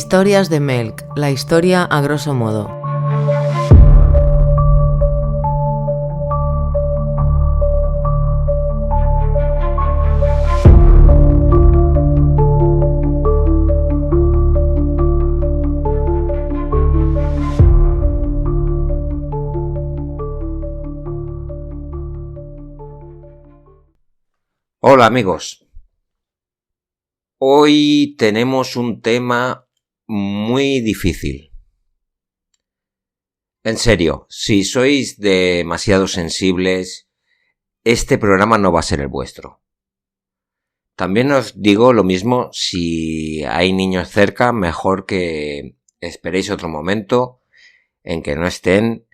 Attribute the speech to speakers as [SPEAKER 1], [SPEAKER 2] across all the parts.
[SPEAKER 1] Historias de Melk, la historia a grosso modo.
[SPEAKER 2] Hola amigos, hoy tenemos un tema muy difícil. En serio, si sois demasiado sensibles, este programa no va a ser el vuestro. También os digo lo mismo, si hay niños cerca, mejor que esperéis otro momento en que no estén,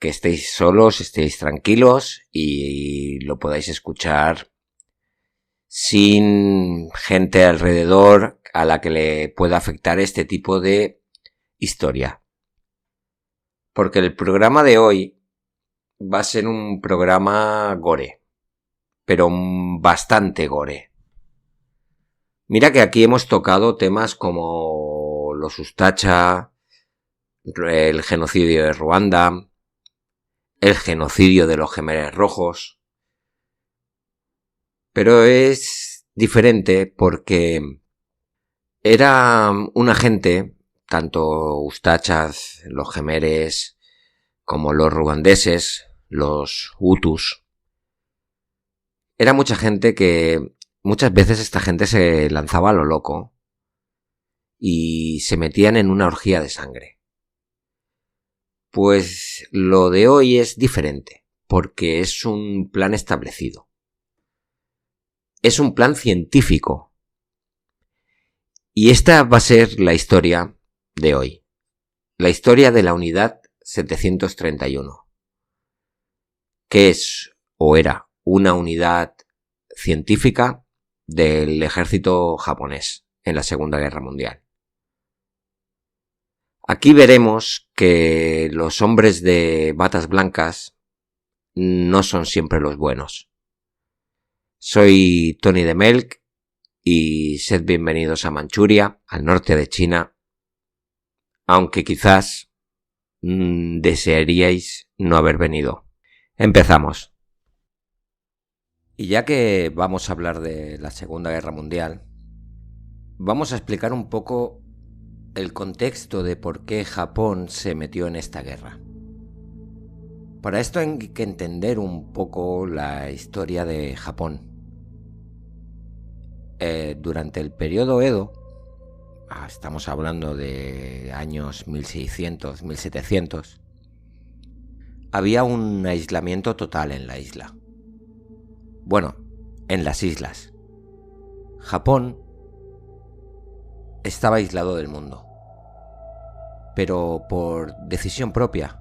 [SPEAKER 2] que estéis solos, estéis tranquilos y lo podáis escuchar sin gente alrededor a la que le pueda afectar este tipo de historia. Porque el programa de hoy va a ser un programa gore, pero bastante gore. Mira que aquí hemos tocado temas como los Ustacha, el genocidio de Ruanda, el genocidio de los Jemeres Rojos, pero es diferente porque era una gente, tanto Ustachas, los Jemeres, como los ruandeses, los Hutus. Era mucha gente que muchas veces esta gente se lanzaba a lo loco y se metían en una orgía de sangre. Pues lo de hoy es diferente, porque es un plan establecido. Es un plan científico. Y esta va a ser la historia de hoy. La historia de la unidad 731. Que es, o era, una unidad científica del ejército japonés en la Segunda Guerra Mundial. Aquí veremos que los hombres de batas blancas no son siempre los buenos. Soy Tony de Melk y sed bienvenidos a Manchuria, al norte de China, aunque quizás desearíais no haber venido. Empezamos. Y ya que vamos a hablar de la Segunda Guerra Mundial, vamos a explicar un poco el contexto de por qué Japón se metió en esta guerra. Para esto hay que entender un poco la historia de Japón. Durante el periodo Edo, estamos hablando de años 1600, 1700, había un aislamiento total en la isla. Bueno, en las islas. Japón estaba aislado del mundo, pero por decisión propia.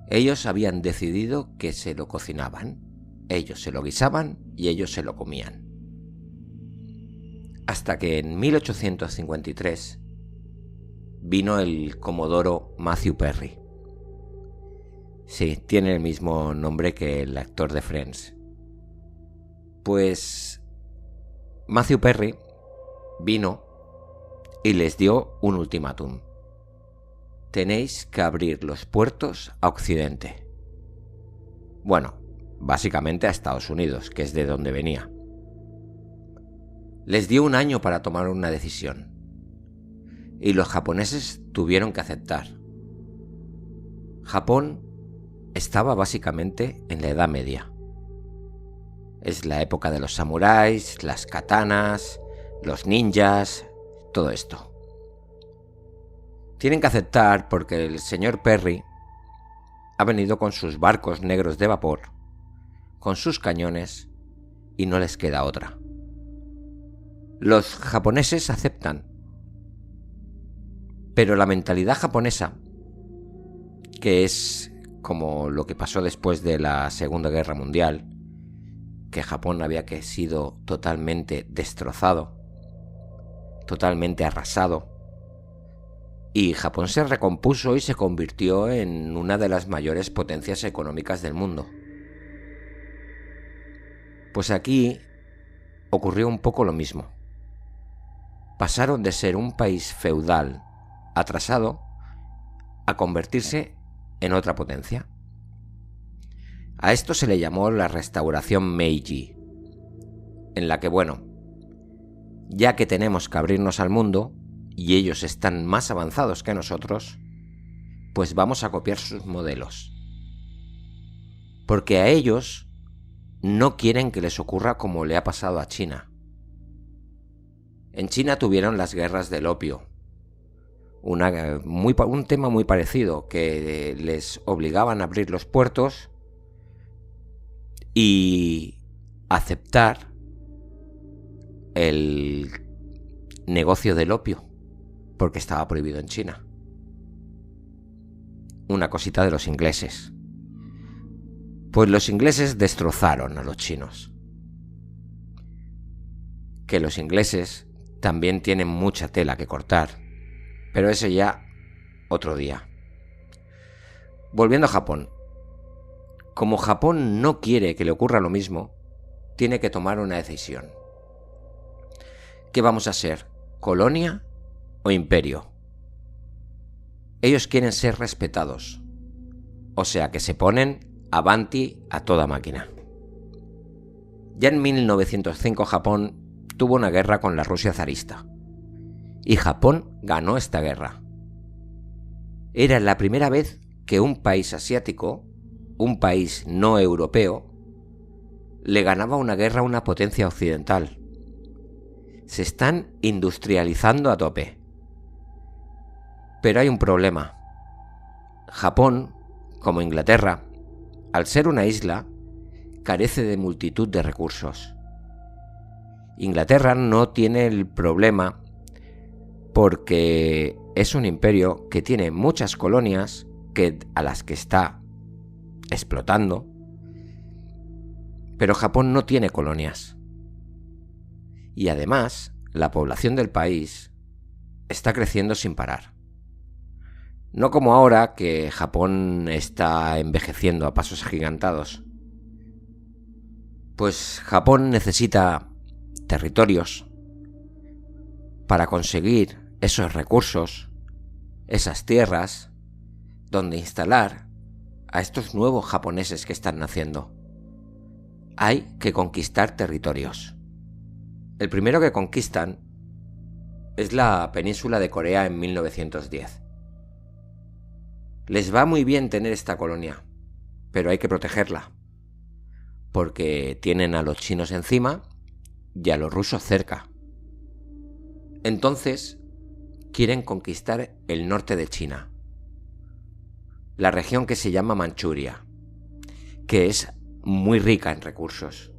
[SPEAKER 2] Ellos habían decidido que se lo cocinaban, ellos se lo guisaban y ellos se lo comían. Hasta que en 1853 vino el comodoro Matthew Perry. Sí, tiene el mismo nombre que el actor de Friends. Pues Matthew Perry vino y les dio un ultimátum. Tenéis que abrir los puertos a Occidente. Bueno, básicamente a Estados Unidos, que es de donde venía. Les dio un año para tomar una decisión. Y los japoneses tuvieron que aceptar. Japón estaba básicamente en la Edad Media. Es la época de los samuráis, las katanas, los ninjas, todo esto. Tienen que aceptar porque el señor Perry ha venido con sus barcos negros de vapor, con sus cañones, y no les queda otra. Los japoneses aceptan, pero la mentalidad japonesa, que es como lo que pasó después de la Segunda Guerra Mundial, que Japón había sido totalmente destrozado, totalmente arrasado, y Japón se recompuso y se convirtió en una de las mayores potencias económicas del mundo. Pues aquí ocurrió un poco lo mismo. pasaron de ser un país feudal atrasado a convertirse en otra potencia. A esto se le llamó la restauración Meiji, en la que, bueno, ya que tenemos que abrirnos al mundo y ellos están más avanzados que nosotros, pues vamos a copiar sus modelos. Porque a ellos no quieren que les ocurra como le ha pasado a China. En China tuvieron las guerras del opio, un tema muy parecido, que les obligaban a abrir los puertos y aceptar el negocio del opio, porque estaba prohibido en China. Una cosita de los ingleses. Pues los ingleses destrozaron a los chinos. Que los ingleses también tienen mucha tela que cortar, pero eso ya otro día. Volviendo a Japón. Como Japón no quiere que le ocurra lo mismo, tiene que tomar una decisión. ¿Qué vamos a ser? ¿Colonia o imperio? Ellos quieren ser respetados, o sea que se ponen avanti a toda máquina. Ya en 1905 Japón tuvo una guerra con la Rusia zarista, y Japón ganó esta guerra. Era la primera vez que un país asiático, un país no europeo, le ganaba una guerra a una potencia occidental. Se están industrializando a tope. Pero hay un problema. Japón, como Inglaterra, al ser una isla, carece de multitud de recursos. Inglaterra no tiene el problema porque es un imperio que tiene muchas colonias a las que está explotando, pero Japón no tiene colonias. Y además, la población del país está creciendo sin parar. No como ahora, que Japón está envejeciendo a pasos agigantados. Pues Japón necesita territorios para conseguir esos recursos, esas tierras, donde instalar a estos nuevos japoneses que están naciendo. Hay que conquistar territorios. El primero que conquistan es la península de Corea en 1910. Les va muy bien tener esta colonia, pero hay que protegerla, porque tienen a los chinos encima y a los rusos cerca. Entonces, quieren conquistar el norte de China, la región que se llama Manchuria, que es muy rica en recursos,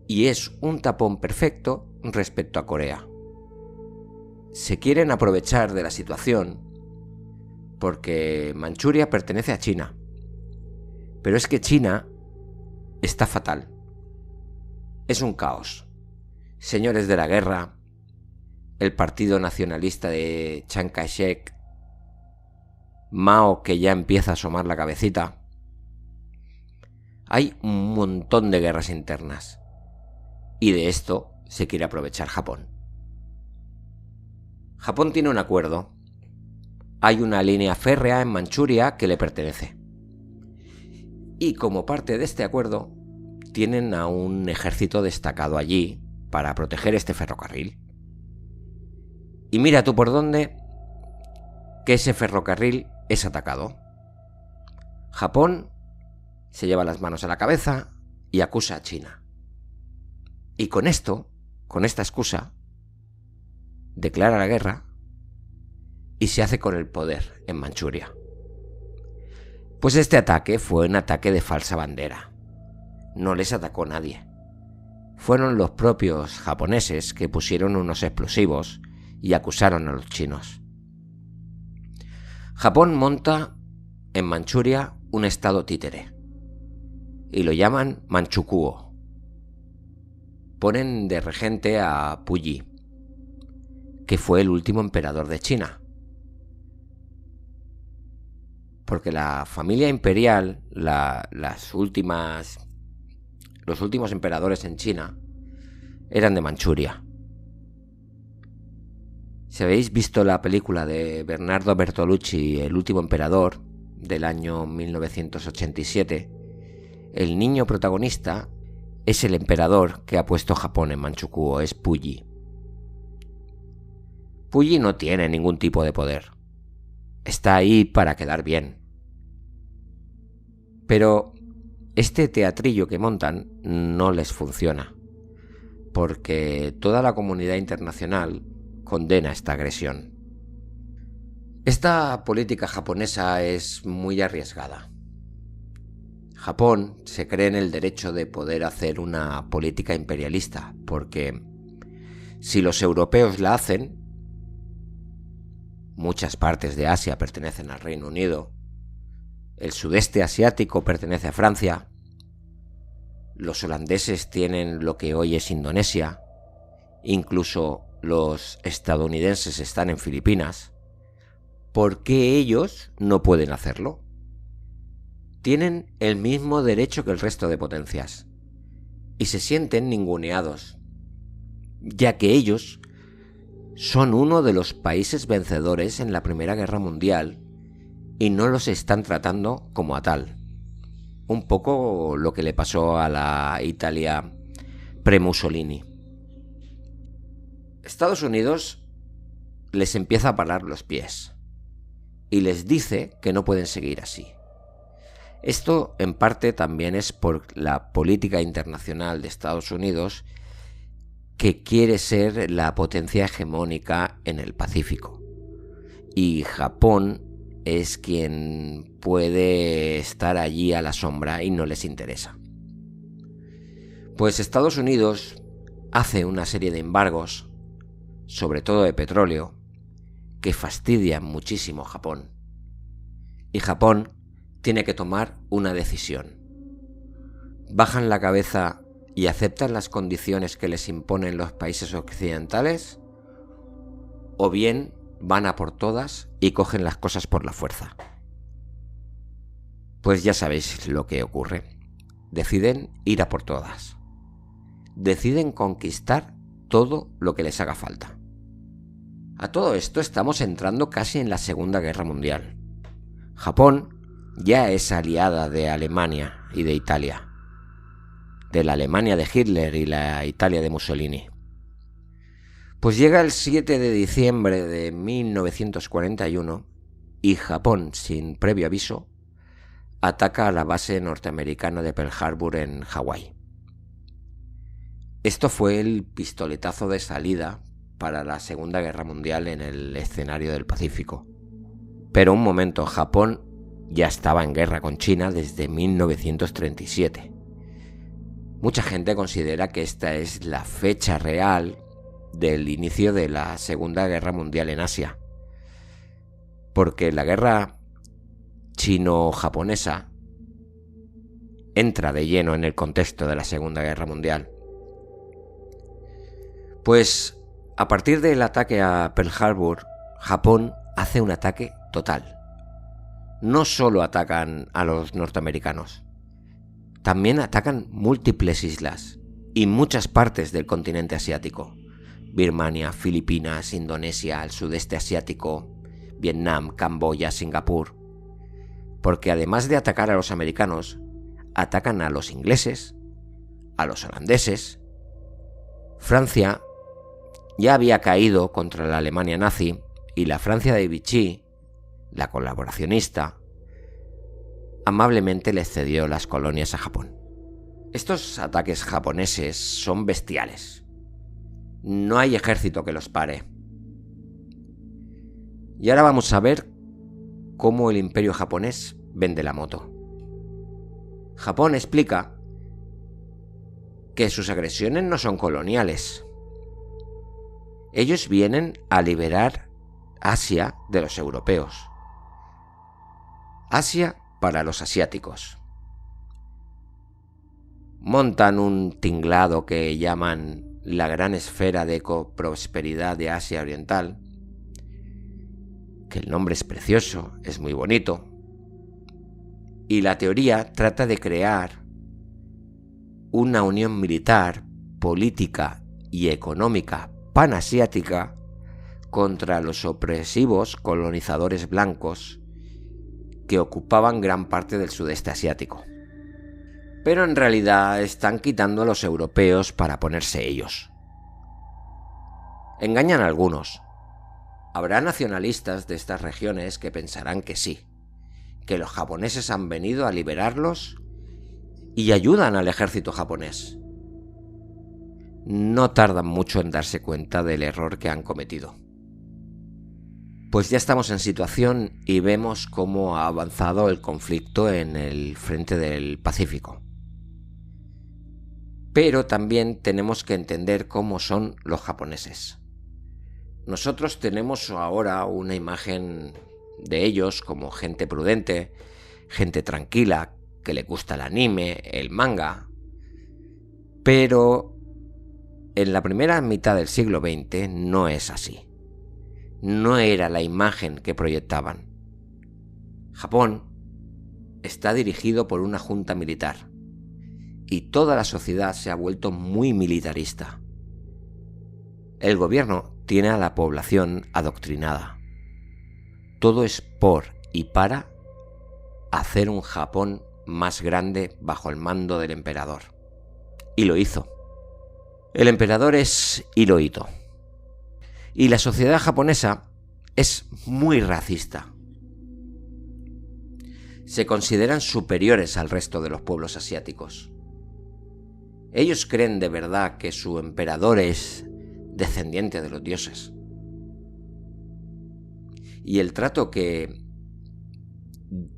[SPEAKER 2] y es un tapón perfecto respecto a Corea. Se quieren aprovechar de la situación porque Manchuria pertenece a China, pero es que China está fatal. Es un caos. Señores de la guerra, el partido nacionalista de Chiang Kai-shek, Mao que ya empieza a asomar la cabecita. Hay un montón de guerras internas, y de esto se quiere aprovechar Japón. Japón tiene un acuerdo. Hay una línea férrea en Manchuria que le pertenece. Y como parte de este acuerdo, tienen a un ejército destacado allí para proteger este ferrocarril. Y mira tú por dónde que ese ferrocarril es atacado. Japón se lleva las manos a la cabeza y acusa a China. Y con esta excusa, declara la guerra y se hace con el poder en Manchuria. Pues este ataque fue un ataque de falsa bandera. No les atacó nadie. Fueron los propios japoneses que pusieron unos explosivos y acusaron a los chinos. Japón monta en Manchuria un estado títere y lo llaman Manchukuo. Ponen de regente a Puyi, que fue el último emperador de China. Porque la familia imperial, los últimos emperadores en China, eran de Manchuria. Si habéis visto la película de Bernardo Bertolucci, El último emperador, del año 1987, el niño protagonista es el emperador que ha puesto Japón en Manchukuo, es Puyi. Puyi no tiene ningún tipo de poder. Está ahí para quedar bien. Pero este teatrillo que montan no les funciona, porque toda la comunidad internacional condena esta agresión. Esta política japonesa es muy arriesgada. Japón se cree en el derecho de poder hacer una política imperialista, porque si los europeos la hacen, muchas partes de Asia pertenecen al Reino Unido, el sudeste asiático pertenece a Francia, los holandeses tienen lo que hoy es Indonesia, incluso los estadounidenses están en Filipinas. ¿Por qué ellos no pueden hacerlo? Tienen el mismo derecho que el resto de potencias y se sienten ninguneados, ya que ellos son uno de los países vencedores en la Primera Guerra Mundial y no los están tratando como a tal. Un poco lo que le pasó a la Italia pre-Mussolini. Estados Unidos les empieza a parar los pies y les dice que no pueden seguir así. Esto en parte también es por la política internacional de Estados Unidos, que quiere ser la potencia hegemónica en el Pacífico. Y Japón es quien puede estar allí a la sombra y no les interesa. Pues Estados Unidos hace una serie de embargos, sobre todo de petróleo, que fastidian muchísimo a Japón. Y Japón tiene que tomar una decisión. ¿Bajan la cabeza y aceptan las condiciones que les imponen los países occidentales? ¿O bien van a por todas y cogen las cosas por la fuerza? Pues ya sabéis lo que ocurre. Deciden ir a por todas. Deciden conquistar todo lo que les haga falta. A todo esto estamos entrando casi en la Segunda Guerra Mundial. Japón ya es aliada de Alemania y de Italia, de la Alemania de Hitler y la Italia de Mussolini. Pues llega el 7 de diciembre de 1941 y Japón, sin previo aviso, ataca a la base norteamericana de Pearl Harbor en Hawái. Esto fue el pistoletazo de salida para la Segunda Guerra Mundial en el escenario del Pacífico. Pero un momento, Japón ya estaba en guerra con China desde 1937. Mucha gente considera que esta es la fecha real del inicio de la Segunda Guerra Mundial en Asia, porque la guerra chino-japonesa entra de lleno en el contexto de la Segunda Guerra Mundial. Pues a partir del ataque a Pearl Harbor, Japón hace un ataque total. No solo atacan a los norteamericanos, también atacan múltiples islas y muchas partes del continente asiático. Birmania, Filipinas, Indonesia, el sudeste asiático, Vietnam, Camboya, Singapur. Porque además de atacar a los americanos, atacan a los ingleses, a los holandeses. Francia ya había caído contra la Alemania nazi y la Francia de Vichy, la colaboracionista, amablemente le cedió las colonias a Japón. Estos ataques japoneses son bestiales. No hay ejército que los pare. Y ahora vamos a ver cómo el imperio japonés vende la moto. Japón explica que sus agresiones no son coloniales. Ellos vienen a liberar Asia de los europeos. Asia para los asiáticos. Montan un tinglado que llaman la gran esfera de ecoprosperidad de Asia Oriental, que el nombre es precioso, es muy bonito, y la teoría trata de crear una unión militar, política y económica panasiática contra los opresivos colonizadores blancos que ocupaban gran parte del sudeste asiático. Pero en realidad están quitando a los europeos para ponerse ellos. Engañan a algunos. Habrá nacionalistas de estas regiones que pensarán que sí, que los japoneses han venido a liberarlos y ayudan al ejército japonés. No tardan mucho en darse cuenta del error que han cometido. Pues ya estamos en situación y vemos cómo ha avanzado el conflicto en el frente del Pacífico. Pero también tenemos que entender cómo son los japoneses. Nosotros tenemos ahora una imagen de ellos como gente prudente, gente tranquila, que le gusta el anime, el manga. Pero en la primera mitad del siglo XX no es así. No era la imagen que proyectaban. Japón está dirigido por una junta militar y toda la sociedad se ha vuelto muy militarista. El gobierno tiene a la población adoctrinada. Todo es por y para hacer un Japón más grande bajo el mando del emperador. Y lo hizo. El emperador es Hirohito. Y la sociedad japonesa es muy racista. Se consideran superiores al resto de los pueblos asiáticos. Ellos creen de verdad que su emperador es descendiente de los dioses. Y el trato que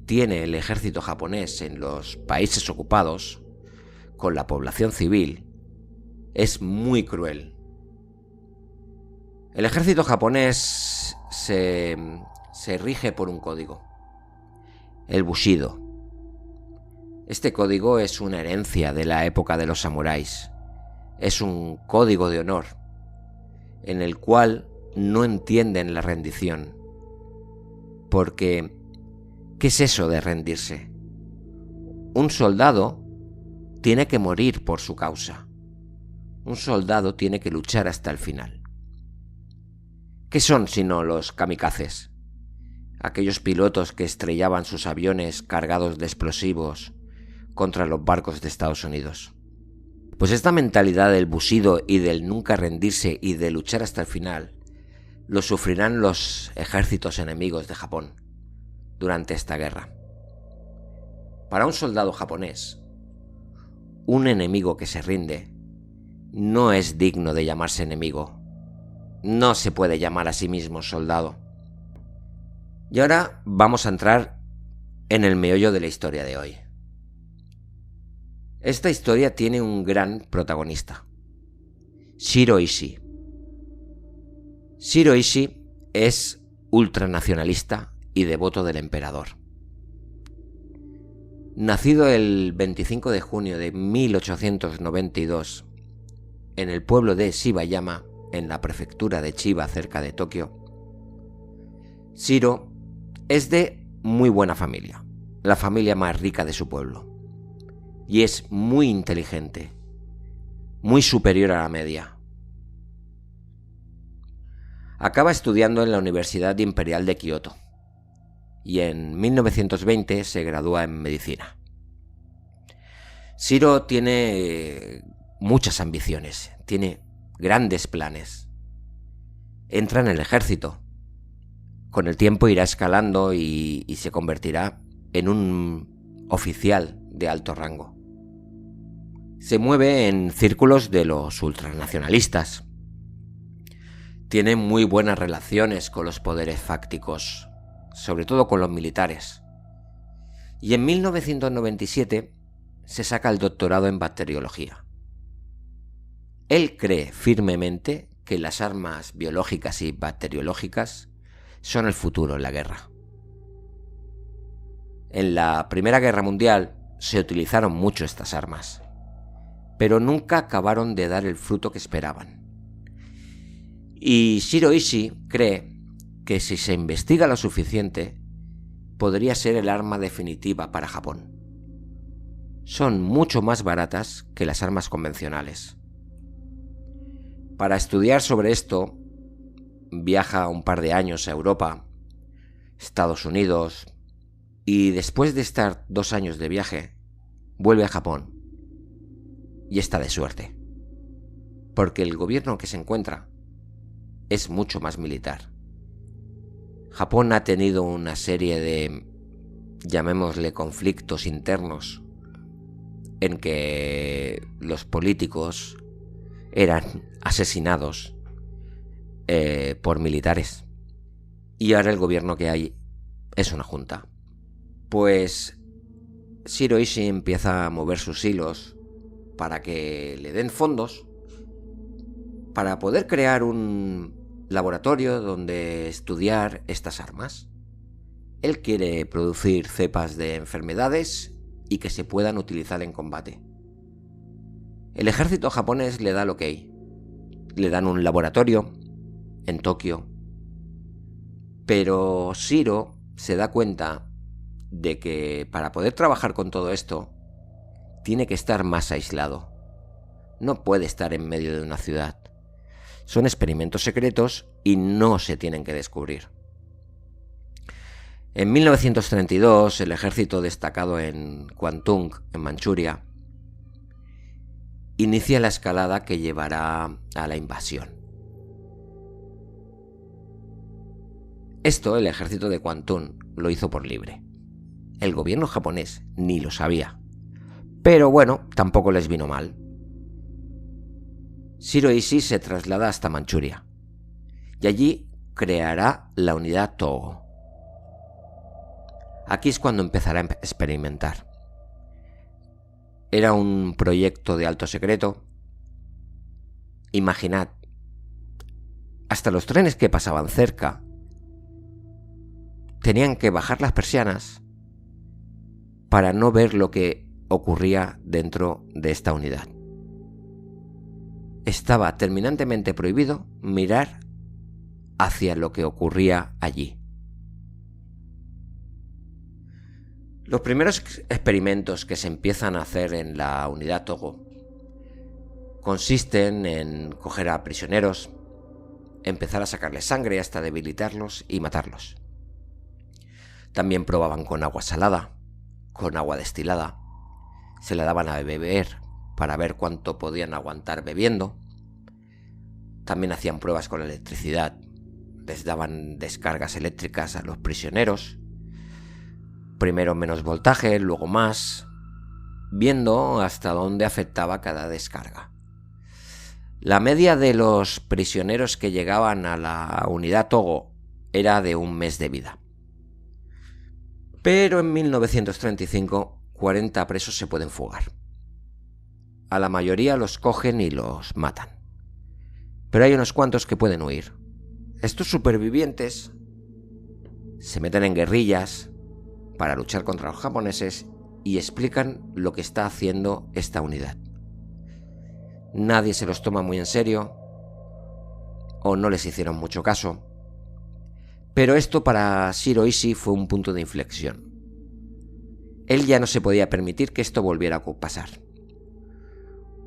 [SPEAKER 2] tiene el ejército japonés en los países ocupados con la población civil es muy cruel. El ejército japonés se rige por un código, el Bushido. Este código es una herencia de la época de los samuráis. Es un código de honor en el cual no entienden la rendición. Porque, ¿qué es eso de rendirse? Un soldado tiene que morir por su causa. Un soldado tiene que luchar hasta el final. ¿Qué son sino los kamikazes? Aquellos pilotos que estrellaban sus aviones cargados de explosivos contra los barcos de Estados Unidos. Pues esta mentalidad del Bushido y del nunca rendirse y de luchar hasta el final lo sufrirán los ejércitos enemigos de Japón durante esta guerra. Para un soldado japonés, un enemigo que se rinde no es digno de llamarse enemigo. No se puede llamar a sí mismo soldado. Y ahora vamos a entrar en el meollo de la historia de hoy. Esta historia tiene un gran protagonista, Shiro Ishii. Shiro Ishii es ultranacionalista y devoto del emperador. Nacido el 25 de junio de 1892 en el pueblo de Shibayama, en la prefectura de Chiba, cerca de Tokio, Shiro es de muy buena familia, la familia más rica de su pueblo, y es muy inteligente, muy superior a la media. Acaba estudiando en la Universidad Imperial de Kioto y en 1920 se gradúa en medicina. Shiro tiene muchas ambiciones, tiene grandes planes. Entra en el ejército. Con el tiempo irá escalando y se convertirá en un oficial de alto rango. Se mueve en círculos de los ultranacionalistas. Tiene muy buenas relaciones con los poderes fácticos, sobre todo con los militares. Y en 1997 se saca el doctorado en bacteriología. Él cree firmemente que las armas biológicas y bacteriológicas son el futuro en la guerra. En la Primera Guerra Mundial se utilizaron mucho estas armas, pero nunca acabaron de dar el fruto que esperaban. Y Shiro Ishii cree que si se investiga lo suficiente, podría ser el arma definitiva para Japón. Son mucho más baratas que las armas convencionales. Para estudiar sobre esto, viaja un par de años a Europa, Estados Unidos, y después de estar 2 años de viaje, vuelve a Japón. Y está de suerte, porque el gobierno que se encuentra es mucho más militar. Japón ha tenido una serie de, llamémosle, conflictos internos en que los políticos eran asesinados por militares. Y ahora el gobierno que hay es una junta. Pues Shiroishi empieza a mover sus hilos para que le den fondos para poder crear un laboratorio donde estudiar estas armas. Él quiere producir cepas de enfermedades y que se puedan utilizar en combate. El ejército japonés le da el ok. Le dan un laboratorio en Tokio. Pero Shiro se da cuenta de que para poder trabajar con todo esto tiene que estar más aislado. No puede estar en medio de una ciudad. Son experimentos secretos y no se tienen que descubrir. En 1932, el ejército destacado en Kwantung, en Manchuria, inicia la escalada que llevará a la invasión. Esto el ejército de Kwantung lo hizo por libre. El gobierno japonés ni lo sabía. Pero bueno, tampoco les vino mal. Shiroishi se traslada hasta Manchuria y allí creará la unidad Togo. Aquí es cuando empezará a experimentar. Era un proyecto de alto secreto. Imaginad, hasta los trenes que pasaban cerca tenían que bajar las persianas para no ver lo que ocurría dentro de esta unidad. Estaba terminantemente prohibido mirar hacia lo que ocurría allí. Los primeros experimentos que se empiezan a hacer en la unidad Togo consisten en coger a prisioneros, empezar a sacarles sangre hasta debilitarlos y matarlos. También probaban con agua salada, con agua destilada. Se le daban a beber para ver cuánto podían aguantar bebiendo. También hacían pruebas con electricidad. Les daban descargas eléctricas a los prisioneros. Primero menos voltaje, luego más, viendo hasta dónde afectaba cada descarga. La media de los prisioneros que llegaban a la unidad Togo era de 1 mes de vida. Pero en 1935, 40 presos se pueden fugar. A la mayoría los cogen y los matan. Pero hay unos cuantos que pueden huir. Estos supervivientes se meten en guerrillas para luchar contra los japoneses y explican lo que está haciendo esta unidad. Nadie se los toma muy en serio o no les hicieron mucho caso. Pero esto para Shiroishi fue un punto de inflexión. Él ya no se podía permitir que esto volviera a pasar.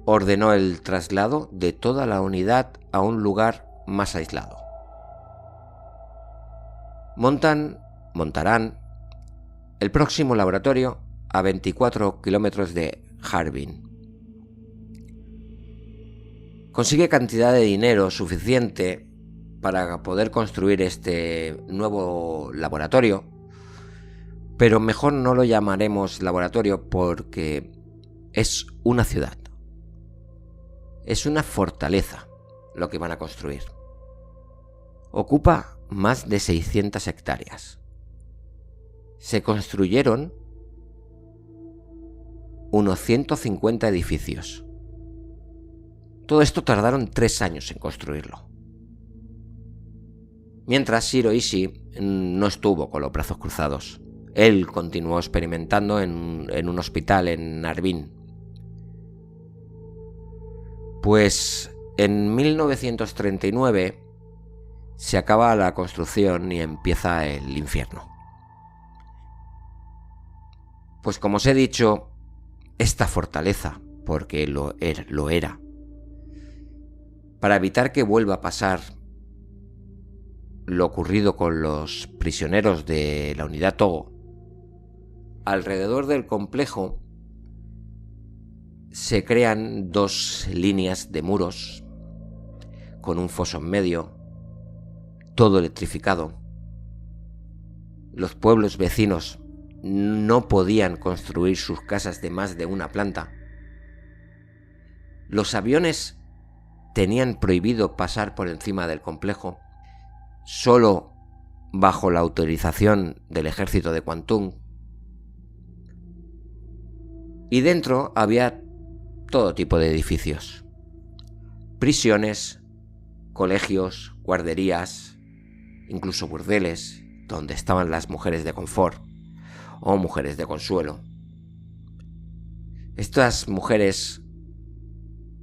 [SPEAKER 2] Ordenó el traslado de toda la unidad a un lugar más aislado. Montarán el próximo laboratorio a 24 kilómetros de Harbin. Consigue cantidad de dinero suficiente para poder construir este nuevo laboratorio, pero mejor no lo llamaremos laboratorio porque es una ciudad. Es una fortaleza lo que van a construir. Ocupa más de 600 hectáreas. Se construyeron unos 150 edificios. Todo esto tardaron 3 años en construirlo. Mientras Shiroishi no estuvo con los brazos cruzados. Él continuó experimentando en un hospital en Harbin. Pues en 1939 se acaba la construcción y empieza el infierno. Pues como os he dicho, esta fortaleza, porque lo era, para evitar que vuelva a pasar lo ocurrido con los prisioneros de la unidad Togo, alrededor del complejo se crean 2 líneas de muros con un foso en medio, todo electrificado. Los pueblos vecinos no podían construir sus casas de más de una planta. Los aviones tenían prohibido pasar por encima del complejo, solo bajo la autorización del ejército de Kwantung. Y dentro había todo tipo de edificios: prisiones, colegios, guarderías, incluso burdeles, donde estaban las mujeres de confort o mujeres de consuelo. Estas mujeres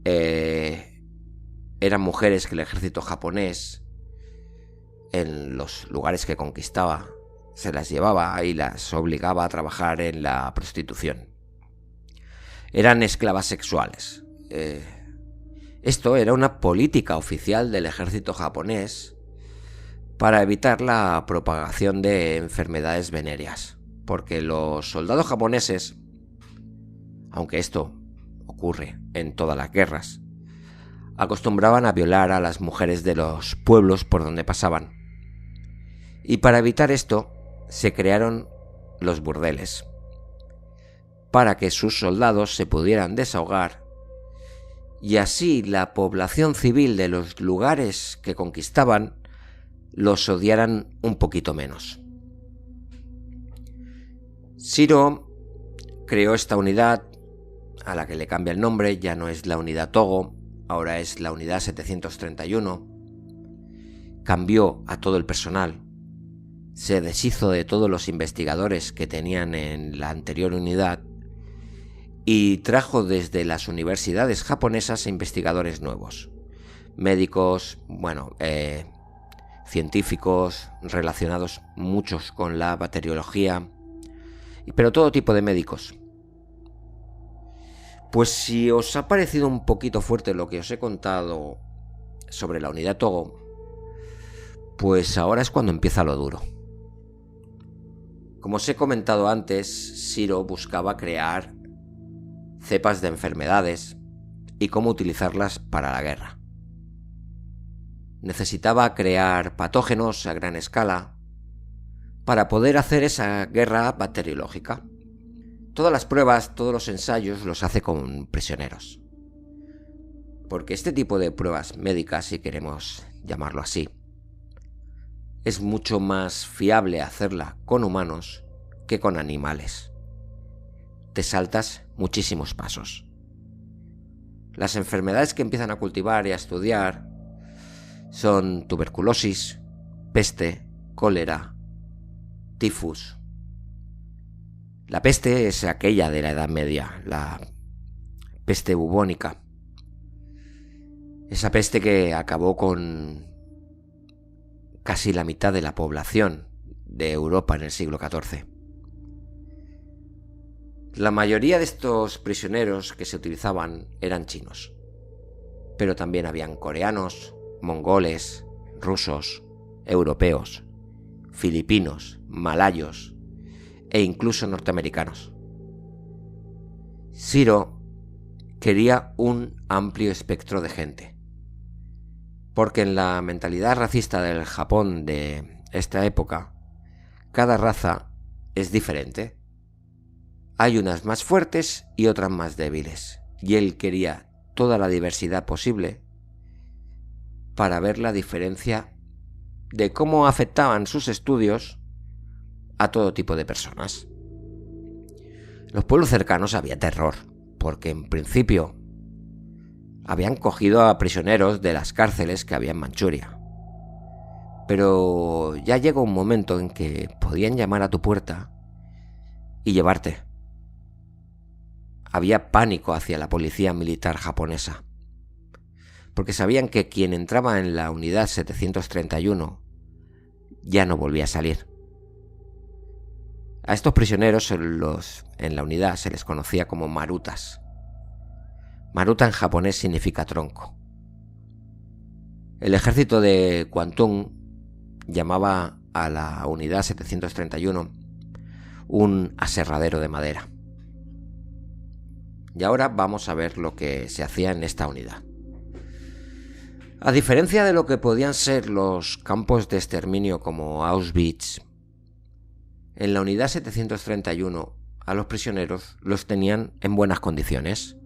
[SPEAKER 2] eran mujeres que el ejército japonés, en los lugares que conquistaba, se las llevaba y las obligaba a trabajar en la prostitución. Eran esclavas sexuales. Esto era una política oficial del ejército japonés para evitar la propagación de enfermedades venéreas, porque los soldados japoneses, aunque esto ocurre en todas las guerras, acostumbraban a violar a las mujeres de los pueblos por donde pasaban. Y para evitar esto, se crearon los burdeles, para que sus soldados se pudieran desahogar y así la población civil de los lugares que conquistaban los odiaran un poquito menos. Shiro creó esta unidad, a la que le cambia el nombre, ya no es la unidad Togo, ahora es la unidad 731. Cambió a todo el personal, se deshizo de todos los investigadores que tenían en la anterior unidad y trajo desde las universidades japonesas investigadores nuevos, médicos, científicos relacionados muchos con la bacteriología, pero todo tipo de médicos. Pues si os ha parecido un poquito fuerte lo que os he contado sobre la unidad Togo, pues ahora es cuando empieza lo duro. Como os he comentado antes, Shiro buscaba crear cepas de enfermedades y cómo utilizarlas para la guerra. Necesitaba crear patógenos a gran escala para poder hacer esa guerra bacteriológica. Todas las pruebas, todos los ensayos los hace con prisioneros, porque este tipo de pruebas médicas, si queremos llamarlo así, es mucho más fiable hacerla con humanos que con animales. Te saltas muchísimos pasos. Las enfermedades que empiezan a cultivar y a estudiar son tuberculosis, peste, cólera, tifus. La peste es aquella de la Edad Media, la peste bubónica. Esa peste que acabó con casi la mitad de la población de Europa en el siglo XIV. La mayoría de estos prisioneros que se utilizaban eran chinos, pero también habían coreanos, mongoles, rusos, europeos, filipinos, malayos e incluso norteamericanos. Shiro quería un amplio espectro de gente, porque en la mentalidad racista del Japón de esta época, cada raza es diferente. Hay unas más fuertes y otras más débiles, y él quería toda la diversidad posible para ver la diferencia de cómo afectaban sus estudios a todo tipo de personas. Los pueblos cercanos había terror, porque en principio habían cogido a prisioneros de las cárceles que había en Manchuria. Pero ya llegó un momento en que podían llamar a tu puerta y llevarte. Había pánico hacia la policía militar japonesa, porque sabían que quien entraba en la unidad 731 ya no volvía a salir. A estos prisioneros en la unidad se les conocía como marutas. Maruta en japonés significa tronco. El ejército de Kwantung llamaba a la unidad 731 un aserradero de madera. Y ahora vamos a ver lo que se hacía en esta unidad. A diferencia de lo que podían ser los campos de exterminio como Auschwitz, en la unidad 731 a los prisioneros los tenían en buenas condiciones.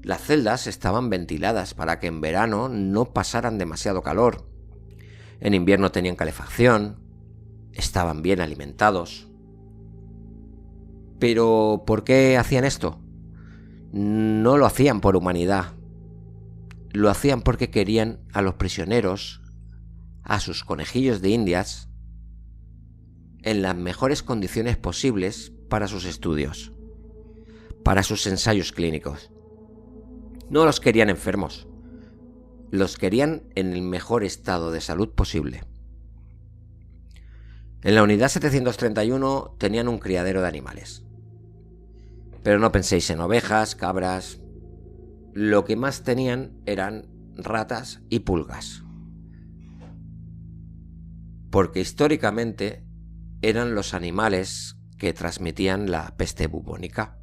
[SPEAKER 2] Las celdas estaban ventiladas para que en verano no pasaran demasiado calor. En invierno tenían calefacción, estaban bien alimentados. ¿Pero por qué hacían esto? No lo hacían por humanidad. Lo hacían porque querían a los prisioneros, a sus conejillos de indias, en las mejores condiciones posibles para sus estudios, para sus ensayos clínicos. No los querían enfermos, los querían en el mejor estado de salud posible. En la unidad 731 tenían un criadero de animales. Pero no penséis en ovejas, cabras. Lo que más tenían eran ratas y pulgas. Porque históricamente eran los animales que transmitían la peste bubónica.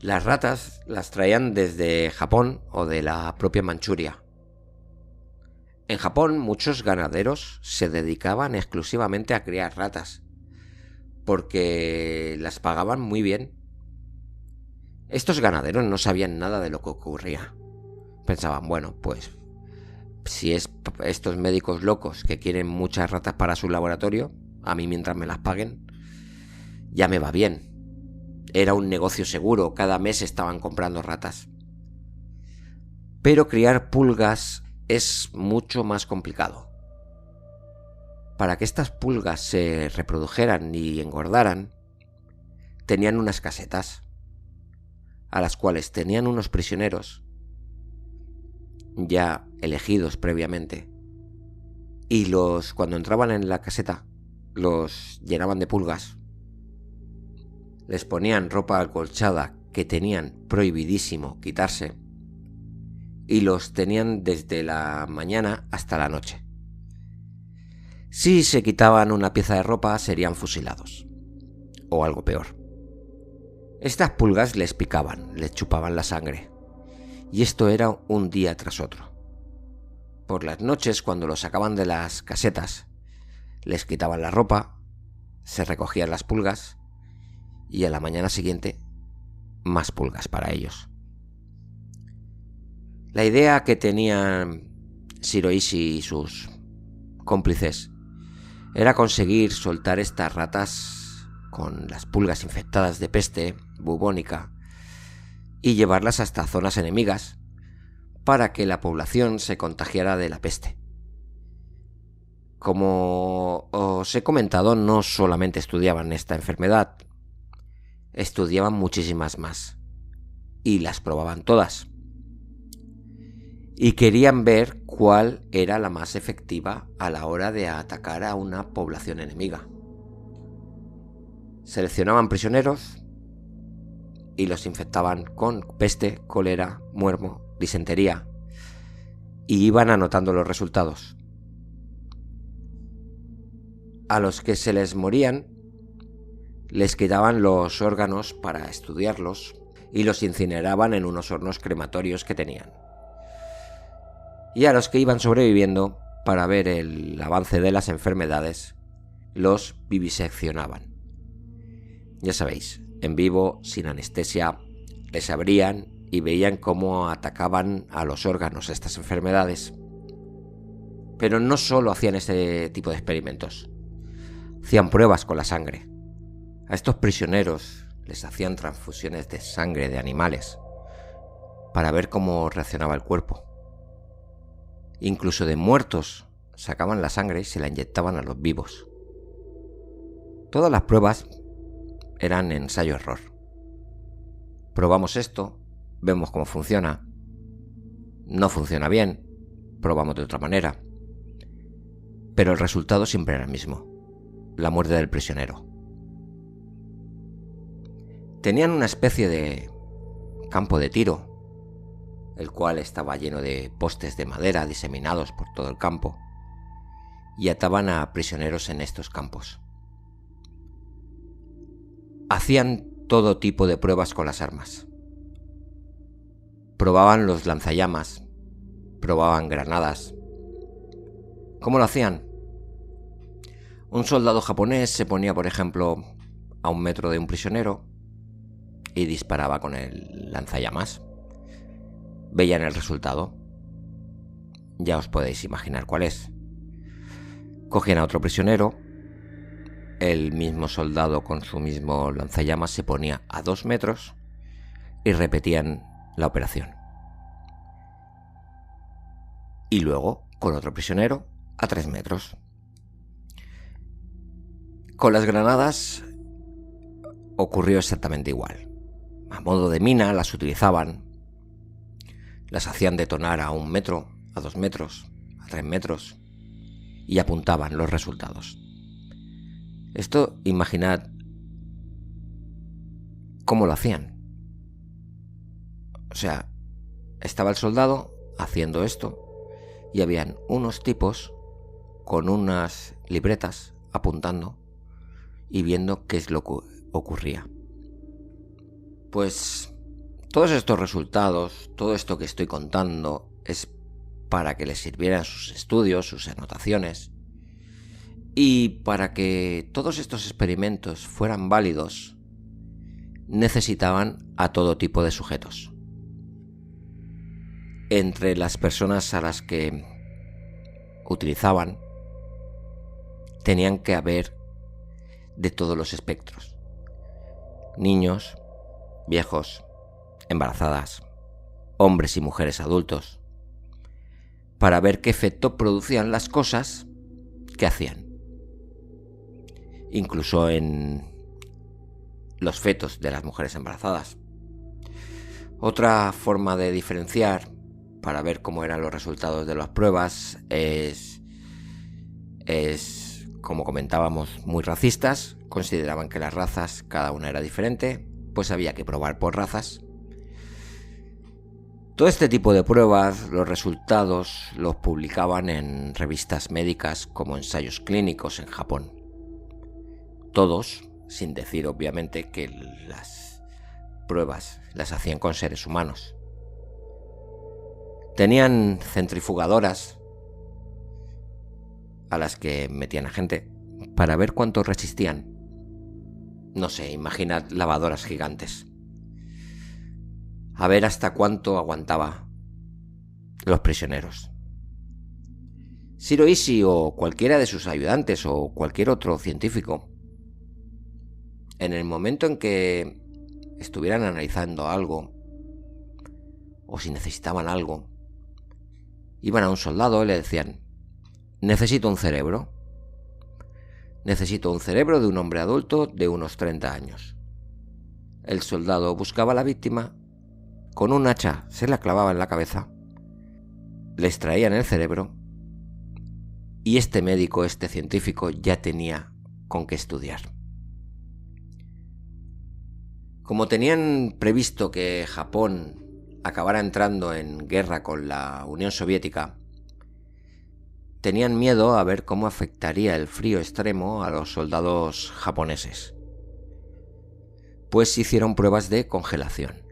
[SPEAKER 2] Las ratas las traían desde Japón o de la propia Manchuria. En Japón muchos ganaderos se dedicaban exclusivamente a criar ratas, porque las pagaban muy bien. Estos ganaderos no sabían nada de lo que ocurría. Pensaban, bueno, pues si es estos médicos locos que quieren muchas ratas para su laboratorio, a mí mientras me las paguen, ya me va bien. Era un negocio seguro, cada mes estaban comprando ratas. Pero criar pulgas es mucho más complicado. Para que estas pulgas se reprodujeran y engordaran, tenían unas casetas, a las cuales tenían unos prisioneros ya elegidos previamente, y cuando entraban en la caseta, los llenaban de pulgas, les ponían ropa acolchada que tenían prohibidísimo quitarse, y los tenían desde la mañana hasta la noche. Si se quitaban una pieza de ropa, serían fusilados, o algo peor. Estas pulgas les picaban, les chupaban la sangre, y esto era un día tras otro. Por las noches, cuando los sacaban de las casetas, les quitaban la ropa, se recogían las pulgas, y a la mañana siguiente, más pulgas para ellos. La idea que tenían Shiroishi y sus cómplices era conseguir soltar estas ratas con las pulgas infectadas de peste bubónica y llevarlas hasta zonas enemigas para que la población se contagiara de la peste. Como os he comentado, no solamente estudiaban esta enfermedad, estudiaban muchísimas más y las probaban todas. Y querían ver cuál era la más efectiva a la hora de atacar a una población enemiga. Seleccionaban prisioneros y los infectaban con peste, cólera, muermo, disentería, y iban anotando los resultados. A los que se les morían, les quitaban los órganos para estudiarlos y los incineraban en unos hornos crematorios que tenían. Y a los que iban sobreviviendo, para ver el avance de las enfermedades, los viviseccionaban. Ya sabéis, en vivo, sin anestesia, les abrían y veían cómo atacaban a los órganos estas enfermedades. Pero no solo hacían este tipo de experimentos, hacían pruebas con la sangre. A estos prisioneros les hacían transfusiones de sangre de animales para ver cómo reaccionaba el cuerpo. Incluso de muertos sacaban la sangre y se la inyectaban a los vivos. Todas las pruebas eran ensayo-error. Probamos esto, vemos cómo funciona. No funciona bien, probamos de otra manera. Pero el resultado siempre era el mismo: la muerte del prisionero. Tenían una especie de campo de tiro el cual estaba lleno de postes de madera diseminados por todo el campo, y ataban a prisioneros en estos campos. Hacían todo tipo de pruebas con las armas. Probaban los lanzallamas, probaban granadas. ¿Cómo lo hacían? Un soldado japonés se ponía, por ejemplo, a 1 metro de un prisionero y disparaba con el lanzallamas. Veían el resultado. Ya os podéis imaginar cuál es. Cogían a otro prisionero, el mismo soldado con su mismo lanzallamas se ponía a 2 metros y repetían la operación. Y luego, con otro prisionero, a 3 metros. Con las granadas ocurrió exactamente igual. A modo de mina las utilizaban, las hacían detonar a 1 metro, a 2 metros, a 3 metros y apuntaban los resultados. Esto, imaginad cómo lo hacían. O sea, estaba el soldado haciendo esto y habían unos tipos con unas libretas apuntando y viendo qué es lo que ocurría. Pues todos estos resultados, todo esto que estoy contando es para que les sirvieran sus estudios, sus anotaciones, y para que todos estos experimentos fueran válidos, necesitaban a todo tipo de sujetos. Entre las personas a las que utilizaban, tenían que haber de todos los espectros: niños, viejos, embarazadas, hombres y mujeres adultos, para ver qué efecto producían las cosas que hacían. Incluso en los fetos de las mujeres embarazadas. Otra forma de diferenciar para ver cómo eran los resultados de las pruebas es como comentábamos, muy racistas. Consideraban que las razas, cada una era diferente, pues había que probar por razas. Todo este tipo de pruebas, los resultados los publicaban en revistas médicas como ensayos clínicos en Japón. Todos, sin decir obviamente que las pruebas las hacían con seres humanos. Tenían centrifugadoras a las que metían a gente para ver cuánto resistían. No sé, imaginad lavadoras gigantes. A ver hasta cuánto aguantaba los prisioneros. Shiro Ishii o cualquiera de sus ayudantes o cualquier otro científico, en el momento en que estuvieran analizando algo o si necesitaban algo, iban a un soldado y le decían: necesito un cerebro. Necesito un cerebro de un hombre adulto de unos 30 años. El soldado buscaba a la víctima, con un hacha se la clavaba en la cabeza, le extraían el cerebro y este médico, este científico, ya tenía con qué estudiar. Como tenían previsto que Japón acabara entrando en guerra con la Unión Soviética, tenían miedo a ver cómo afectaría el frío extremo a los soldados japoneses. Pues hicieron pruebas de congelación.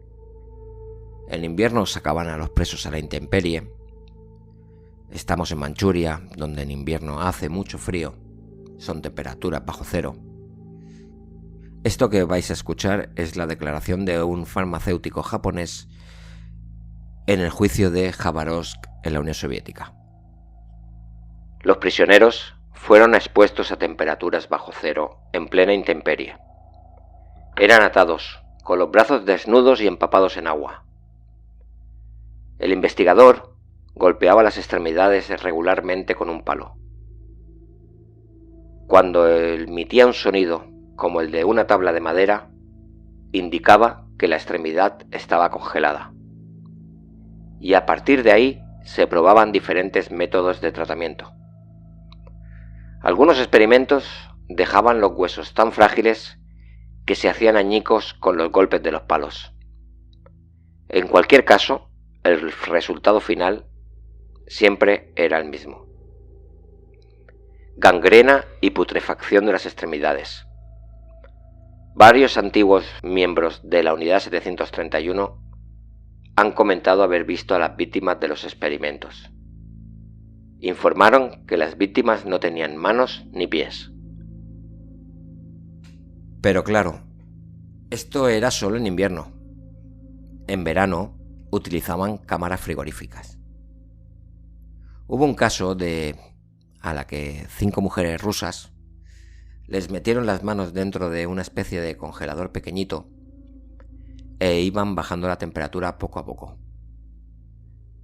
[SPEAKER 2] En invierno sacaban a los presos a la intemperie. Estamos en Manchuria, donde en invierno hace mucho frío. Son temperaturas bajo cero. Esto que vais a escuchar es la declaración de un farmacéutico japonés en el juicio de Jabarovsk en la Unión Soviética. Los prisioneros fueron expuestos a temperaturas bajo cero en plena intemperie. Eran atados, con los brazos desnudos y empapados en agua. El investigador golpeaba las extremidades regularmente con un palo. Cuando emitía un sonido como el de una tabla de madera, indicaba que la extremidad estaba congelada. Y a partir de ahí se probaban diferentes métodos de tratamiento. Algunos experimentos dejaban los huesos tan frágiles que se hacían añicos con los golpes de los palos. En cualquier caso, el resultado final siempre era el mismo: gangrena y putrefacción de las extremidades. Varios antiguos miembros de la Unidad 731 han comentado haber visto a las víctimas de los experimentos. Informaron que las víctimas no tenían manos ni pies. Pero claro, esto era solo en invierno. En verano utilizaban cámaras frigoríficas. Hubo un caso a la que 5 mujeres rusas les metieron las manos dentro de una especie de congelador pequeñito e iban bajando la temperatura poco a poco.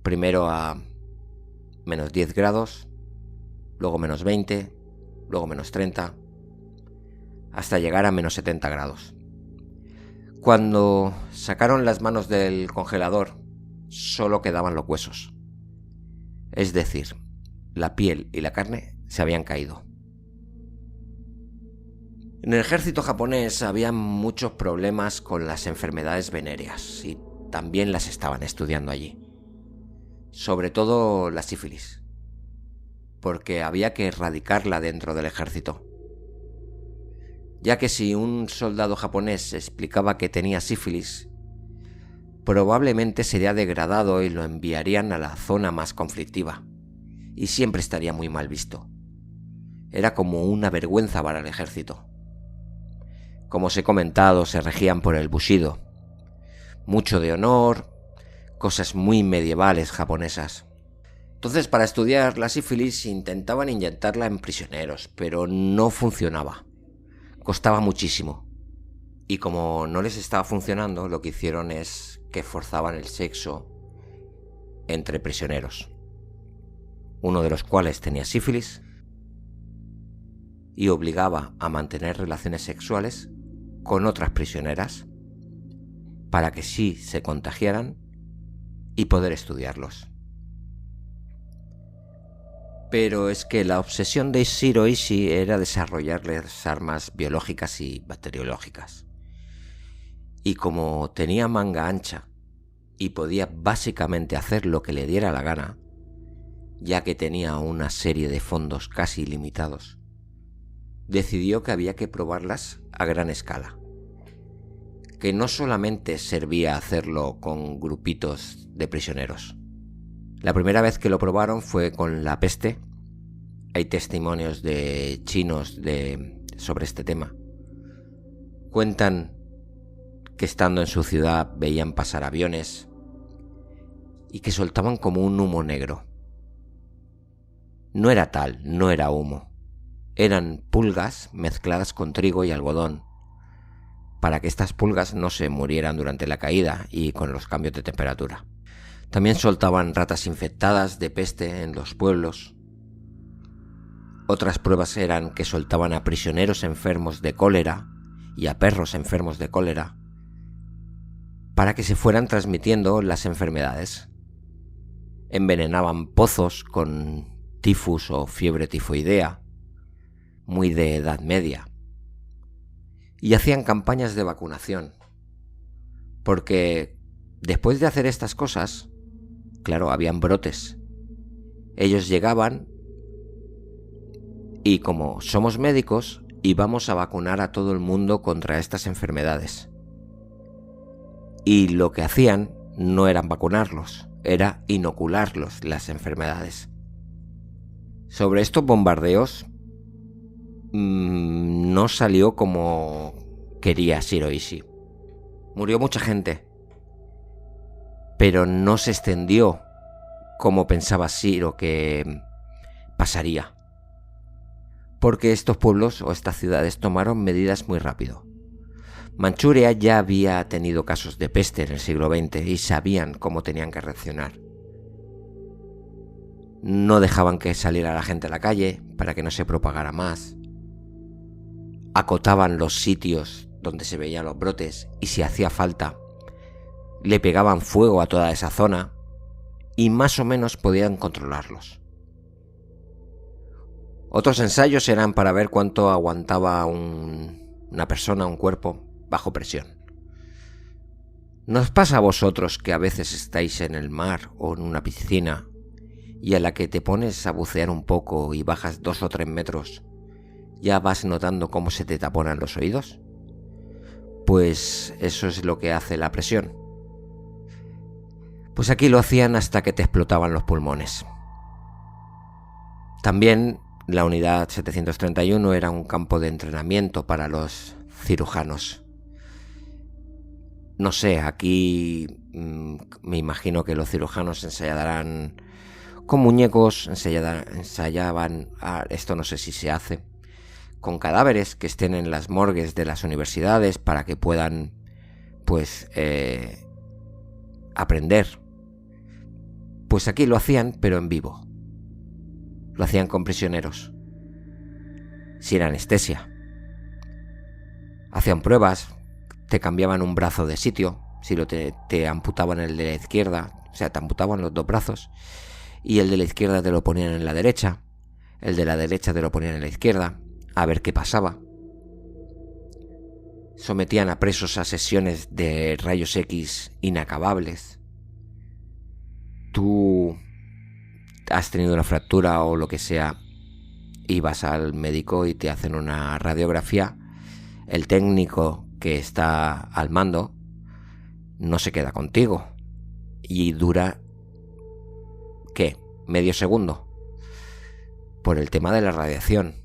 [SPEAKER 2] Primero a menos 10 grados, luego menos 20, luego menos 30, hasta llegar a menos 70 grados. Cuando sacaron las manos del congelador, solo quedaban los huesos. Es decir, la piel y la carne se habían caído. En el ejército japonés había muchos problemas con las enfermedades venéreas y también las estaban estudiando allí. Sobre todo la sífilis, porque había que erradicarla dentro del ejército. Ya que si un soldado japonés explicaba que tenía sífilis, probablemente sería degradado y lo enviarían a la zona más conflictiva, y siempre estaría muy mal visto. Era como una vergüenza para el ejército. Como os he comentado, se regían por el bushido. Mucho de honor, cosas muy medievales japonesas. Entonces, para estudiar la sífilis intentaban inyectarla en prisioneros, pero no funcionaba. Costaba muchísimo. Y como no les estaba funcionando, lo que hicieron es que forzaban el sexo entre prisioneros, uno de los cuales tenía sífilis, y obligaba a mantener relaciones sexuales con otras prisioneras para que sí se contagiaran y poder estudiarlos. Pero es que la obsesión de Shiro Ishii era desarrollarles armas biológicas y bacteriológicas. Y como tenía manga ancha y podía básicamente hacer lo que le diera la gana, ya que tenía una serie de fondos casi ilimitados, decidió que había que probarlas a gran escala. Que no solamente servía hacerlo con grupitos de prisioneros. La primera vez que lo probaron fue con la peste. Hay testimonios de chinos sobre este tema. Cuentan que estando en su ciudad veían pasar aviones y que soltaban como un humo negro. No era tal, no era humo. Eran pulgas mezcladas con trigo y algodón, para que estas pulgas no se murieran durante la caída y con los cambios de temperatura. También soltaban ratas infectadas de peste en los pueblos. Otras pruebas eran que soltaban a prisioneros enfermos de cólera y a perros enfermos de cólera para que se fueran transmitiendo las enfermedades. Envenenaban pozos con tifus o fiebre tifoidea, muy de Edad Media. Y hacían campañas de vacunación, porque después de hacer estas cosas, claro, habían brotes. Ellos llegaban y como somos médicos, íbamos a vacunar a todo el mundo contra estas enfermedades. Y lo que hacían no eran vacunarlos, era inocularlos las enfermedades. Sobre estos bombardeos no salió como quería Shiro Ishii. Murió mucha gente, pero no se extendió como pensaba Shiro que pasaría. Porque estos pueblos o estas ciudades tomaron medidas muy rápido. Manchuria ya había tenido casos de peste en el siglo XX y sabían cómo tenían que reaccionar. No dejaban que saliera la gente a la calle para que no se propagara más. Acotaban los sitios donde se veían los brotes y si hacía falta, le pegaban fuego a toda esa zona y más o menos podían controlarlos. Otros ensayos eran para ver cuánto aguantaba una persona, un cuerpo, bajo presión. ¿No os pasa a vosotros que a veces estáis en el mar o en una piscina y a la que te pones a bucear un poco y bajas 2 o 3 metros, ya vas notando cómo se te taponan los oídos? Pues eso es lo que hace la presión. Pues aquí lo hacían hasta que te explotaban los pulmones. También la unidad 731 era un campo de entrenamiento para los cirujanos. No sé, aquí me imagino que los cirujanos ensayarán con muñecos, ensayaban, esto no sé si se hace, con cadáveres que estén en las morgues de las universidades para que puedan, pues, aprender. Pues aquí lo hacían, pero en vivo. Lo hacían con prisioneros, sin anestesia. Hacían pruebas, te cambiaban un brazo de sitio, si te amputaban el de la izquierda, o sea, te amputaban los 2 brazos, y el de la izquierda te lo ponían en la derecha, el de la derecha te lo ponían en la izquierda, a ver qué pasaba. Sometían a presos a sesiones de rayos X inacabables. Tú has tenido una fractura o lo que sea y vas al médico y te hacen una radiografía. El técnico que está al mando no se queda contigo y dura, ¿qué? Medio segundo, por el tema de la radiación.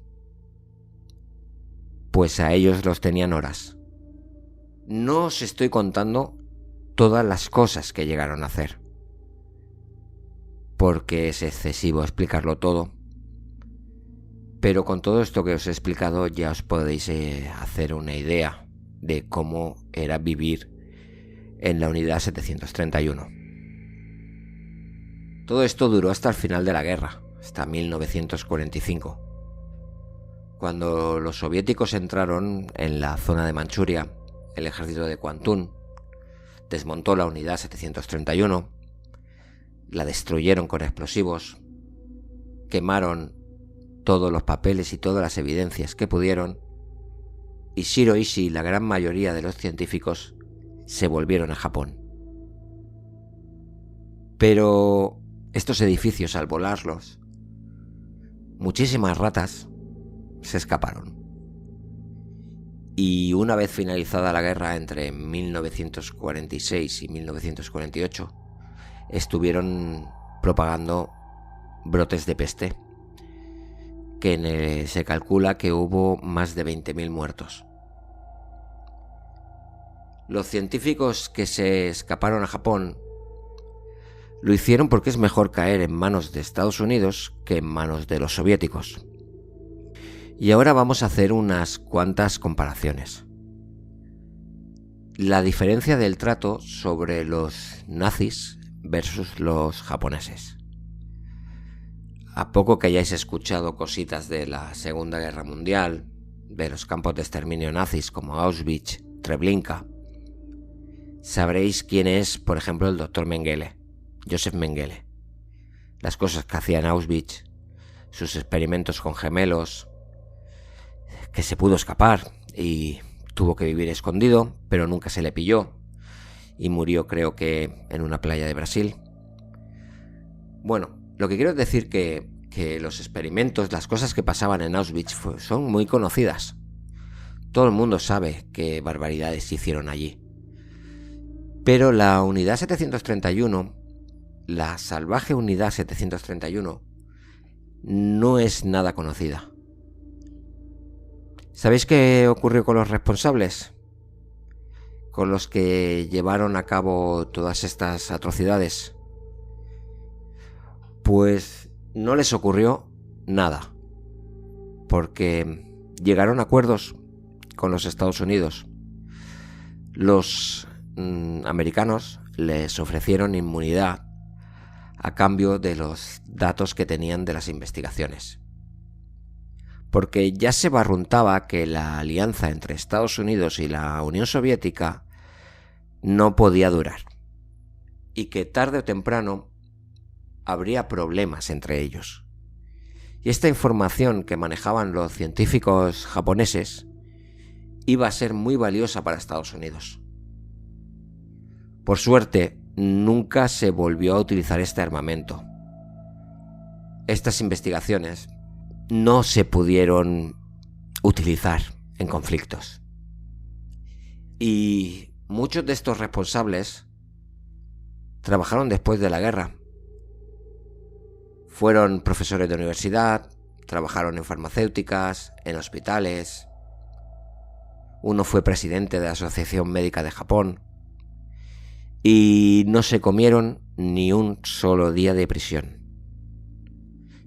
[SPEAKER 2] Pues a ellos los tenían horas. No os estoy contando todas las cosas que llegaron a hacer, porque es excesivo explicarlo todo. Pero con todo esto que os he explicado ya os podéis hacer una idea de cómo era vivir en la unidad 731. Todo esto duró hasta el final de la guerra, hasta 1945. Cuando los soviéticos entraron en la zona de Manchuria, el ejército de Kwantun desmontó la unidad 731, la destruyeron con explosivos, quemaron todos los papeles y todas las evidencias que pudieron, y Shiro Ishii y la gran mayoría de los científicos se volvieron a Japón. Pero estos edificios, al volarlos, muchísimas ratas se escaparon. Y una vez finalizada la guerra entre 1946 y 1948, estuvieron propagando brotes de peste, que se calcula que hubo más de 20.000 muertos. Los científicos que se escaparon a Japón lo hicieron porque es mejor caer en manos de Estados Unidos que en manos de los soviéticos. Y ahora vamos a hacer unas cuantas comparaciones. La diferencia del trato sobre los nazis versus los japoneses. A poco que hayáis escuchado cositas de la Segunda Guerra Mundial, de los campos de exterminio nazis como Auschwitz, Treblinka, sabréis quién es, por ejemplo, el Dr. Mengele, Joseph Mengele. Las cosas que hacía en Auschwitz, sus experimentos con gemelos, que se pudo escapar y tuvo que vivir escondido, pero nunca se le pilló y murió, creo que en una playa de Brasil. Bueno, lo que quiero decir que los experimentos, las cosas que pasaban en Auschwitz son muy conocidas. Todo el mundo sabe qué barbaridades se hicieron allí. Pero la unidad 731, la salvaje unidad 731, no es nada conocida. ¿Sabéis qué ocurrió con los responsables? Con los que llevaron a cabo todas estas atrocidades. Pues no les ocurrió nada, porque llegaron a acuerdos con los Estados Unidos. Los americanos les ofrecieron inmunidad a cambio de los datos que tenían de las investigaciones. Porque ya se barruntaba que la alianza entre Estados Unidos y la Unión Soviética no podía durar, y que tarde o temprano habría problemas entre ellos. Y esta información que manejaban los científicos japoneses iba a ser muy valiosa para Estados Unidos. Por suerte, nunca se volvió a utilizar este armamento. Estas investigaciones no se pudieron utilizar en conflictos. Y muchos de estos responsables trabajaron después de la guerra. Fueron profesores de universidad, trabajaron en farmacéuticas, en hospitales. Uno fue presidente de la Asociación Médica de Japón. Y no se comieron ni un solo día de prisión.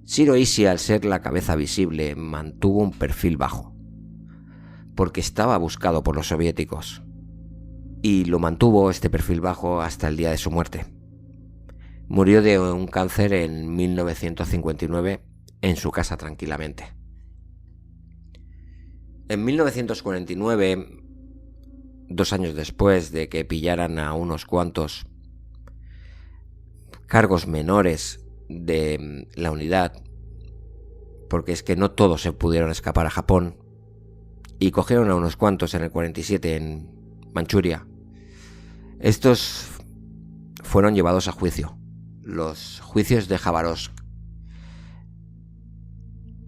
[SPEAKER 2] Shiro Ishii, al ser la cabeza visible, mantuvo un perfil bajo, porque estaba buscado por los soviéticos. Y lo mantuvo este perfil bajo hasta el día de su muerte. Murió de un cáncer en 1959 en su casa tranquilamente. En 1949, 2 años después de que pillaran a unos cuantos cargos menores de la unidad, porque es que no todos se pudieron escapar a Japón, y cogieron a unos cuantos en el 47 en Manchuria. Estos fueron llevados a juicio, los juicios de Jabarovsk.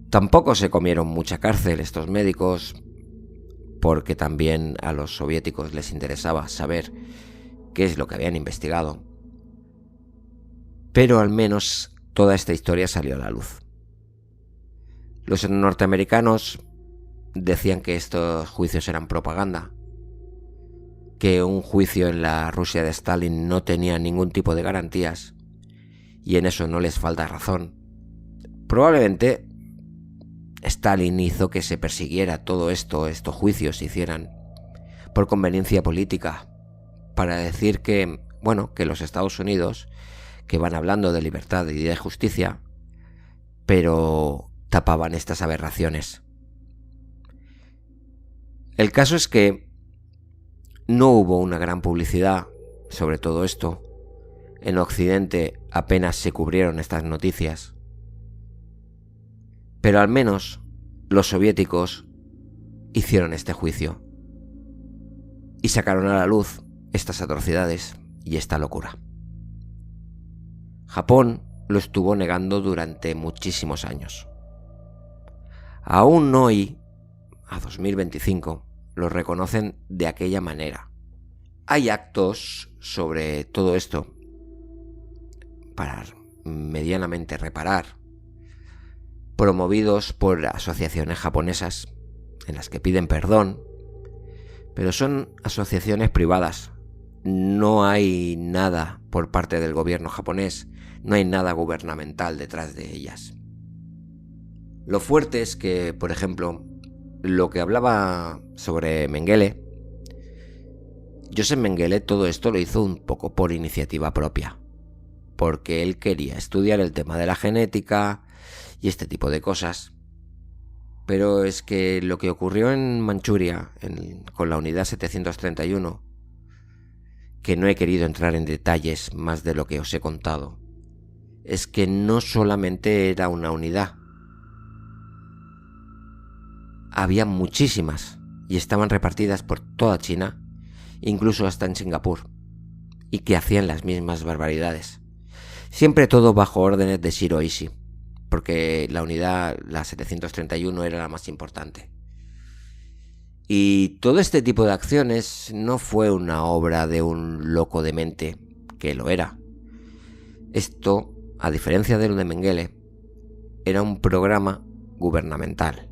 [SPEAKER 2] Tampoco se comieron mucha cárcel estos médicos, porque también a los soviéticos les interesaba saber qué es lo que habían investigado. Pero al menos toda esta historia salió a la luz. Los norteamericanos decían que estos juicios eran propaganda, que un juicio en la Rusia de Stalin no tenía ningún tipo de garantías, y en eso no les falta razón. Probablemente Stalin hizo que se persiguiera todo esto, estos juicios se hicieran por conveniencia política, para decir que, bueno, que los Estados Unidos, que van hablando de libertad y de justicia, pero tapaban estas aberraciones. El caso es que no hubo una gran publicidad sobre todo esto. En Occidente apenas se cubrieron estas noticias. Pero al menos los soviéticos hicieron este juicio y sacaron a la luz estas atrocidades y esta locura. Japón lo estuvo negando durante muchísimos años. Aún hoy, a 2025, lo reconocen de aquella manera. Hay actos sobre todo esto para medianamente reparar, promovidos por asociaciones japonesas en las que piden perdón, pero son asociaciones privadas. No hay nada por parte del gobierno japonés, no hay nada gubernamental detrás de ellas. Lo fuerte es que, por ejemplo, lo que hablaba sobre Mengele, Joseph Mengele, todo esto lo hizo un poco por iniciativa propia, porque él quería estudiar el tema de la genética y este tipo de cosas. Pero es que lo que ocurrió en Manchuria con la unidad 731, que no he querido entrar en detalles más de lo que os he contado, es que no solamente era una unidad, había muchísimas y estaban repartidas por toda China, incluso hasta en Singapur, y que hacían las mismas barbaridades. Siempre todo bajo órdenes de Shiro Ishii, porque la unidad, la 731, era la más importante. Y todo este tipo de acciones no fue una obra de un loco de mente, que lo era. Esto, a diferencia de lo de Mengele, era un programa gubernamental.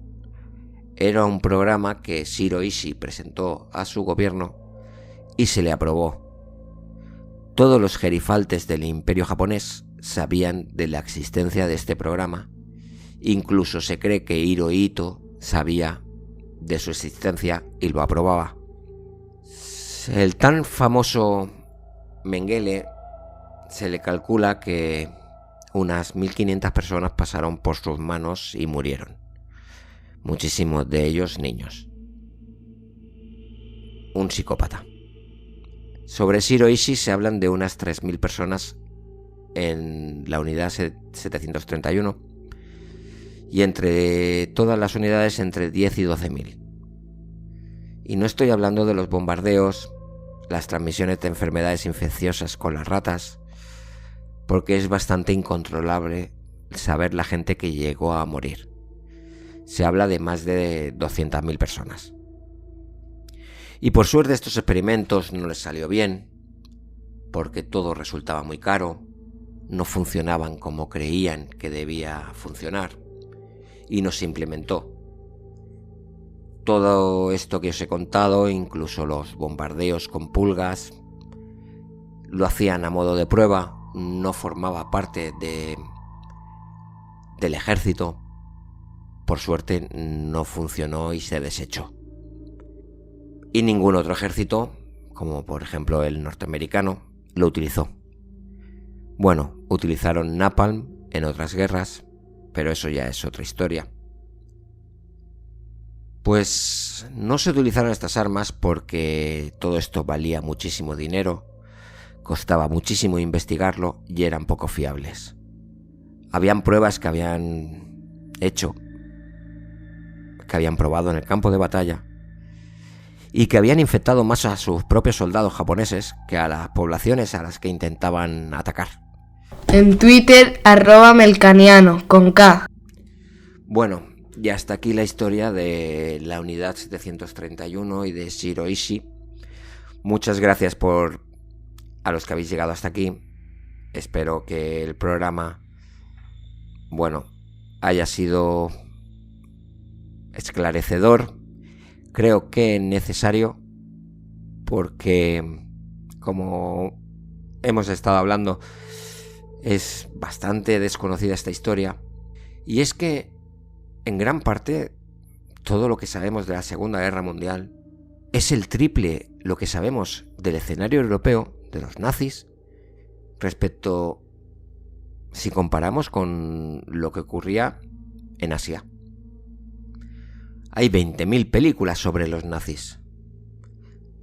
[SPEAKER 2] Era un programa que Shiro Ishii presentó a su gobierno y se le aprobó. Todos los gerifaltes del imperio japonés sabían de la existencia de este programa. Incluso se cree que Hirohito sabía de su existencia y lo aprobaba. El tan famoso Mengele, se le calcula que unas 1500 personas pasaron por sus manos y murieron. Muchísimos de ellos niños. Un psicópata. Sobre Shiro Ishii se hablan de unas 3000 personas en la unidad 731 y entre todas las unidades entre 10 y 12.000. Y no estoy hablando de los bombardeos las transmisiones de enfermedades infecciosas con las ratas, porque es bastante incontrolable saber la gente que llegó a morir. Se habla de más de 200.000 personas. Y por suerte estos experimentos no les salió bien, porque todo resultaba muy caro, no funcionaban como creían que debía funcionar, y no se implementó. Todo esto que os he contado, incluso los bombardeos con pulgas, lo hacían a modo de prueba, no formaba parte del ejército. Por suerte no funcionó y se desechó. Y ningún otro ejército, como por ejemplo el norteamericano, lo utilizó. Bueno, utilizaron napalm en otras guerras, pero eso ya es otra historia. Pues no se utilizaron estas armas porque todo esto valía muchísimo dinero, costaba muchísimo investigarlo y eran poco fiables. Habían pruebas que habían hecho, que habían probado en el campo de batalla y que habían infectado más a sus propios soldados japoneses que a las poblaciones a las que intentaban atacar.
[SPEAKER 3] En Twitter, @melcaniano, con K.
[SPEAKER 2] Bueno, y hasta aquí la historia de la unidad 731 y de Shiro Ishii. Muchas gracias a los que habéis llegado hasta aquí. Espero que el programa, haya sido esclarecedor. Creo que necesario, porque como hemos estado hablando, es bastante desconocida esta historia. Y es que en gran parte todo lo que sabemos de la Segunda Guerra Mundial es el triple lo que sabemos del escenario europeo, de los nazis, respecto si comparamos con lo que ocurría en Asia. Hay 20.000 películas sobre los nazis.